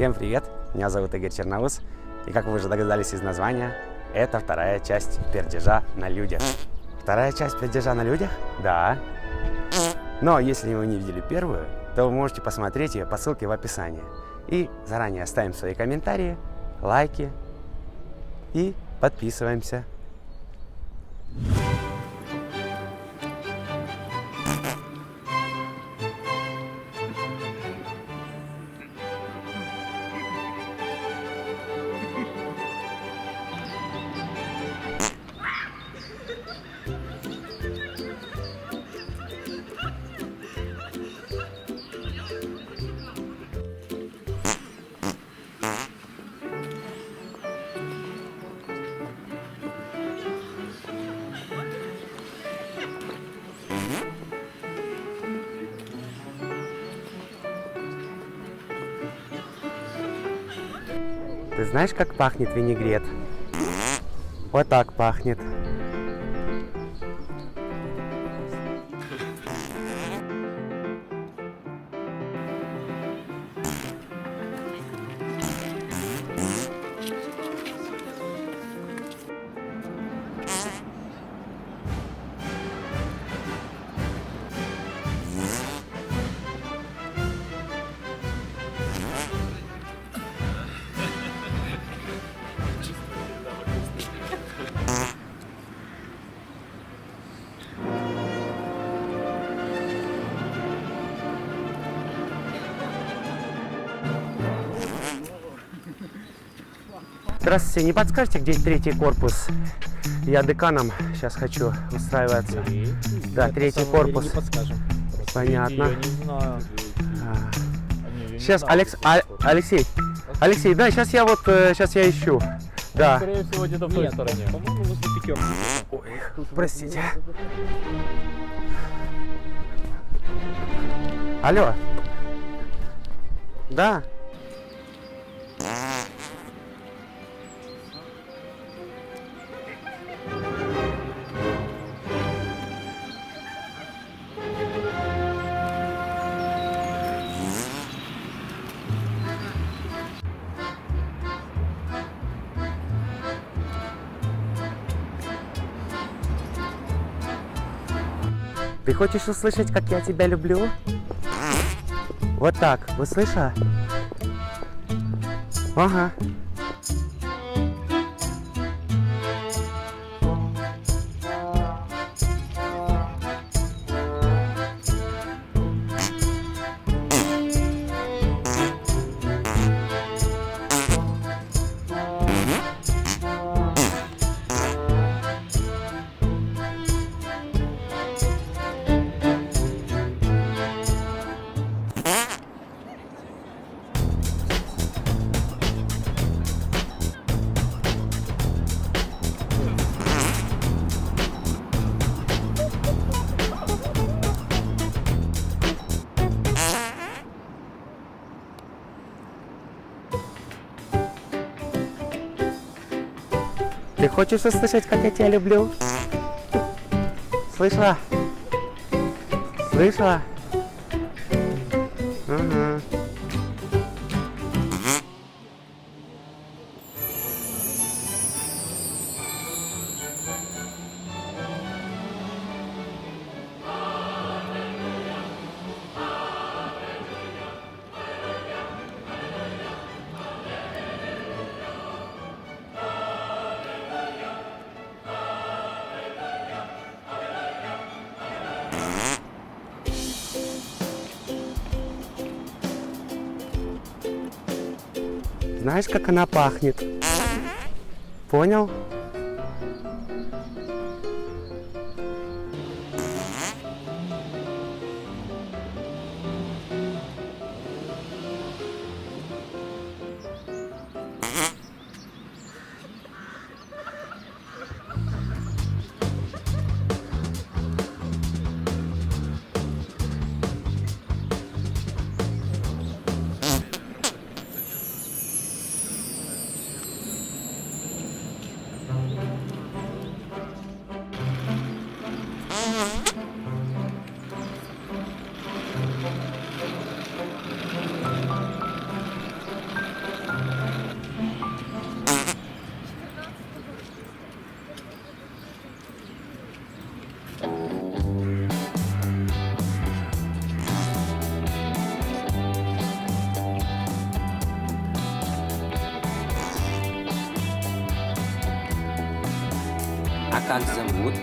Всем привет, меня зовут Игорь Черноус, и как вы уже догадались из названия, это вторая часть пердежа на людях. Вторая часть пердежа на людях? Да. Но если вы не видели первую, то вы можете посмотреть ее по ссылке в описании. И заранее оставим свои комментарии, лайки и подписываемся. Ты знаешь, как пахнет винегрет? Вот так пахнет. Здравствуйте, не подскажете, где третий корпус? Я деканом сейчас хочу устраиваться. Да, третий корпус. Не подскажем. Понятно. Я не знаю. Сейчас, Алексей, да, сейчас я сейчас я ищу. Да. Скорее всего, где-то в той стороне. По-моему, возле пятерки. Ой, простите. Алло. Да. Ты хочешь услышать, как я тебя люблю? Вот так, услышала? Ага. Ты хочешь услышать, как я тебя люблю? Слышала? Слышала? Ага. Знаешь, как она пахнет? Понял? как зовут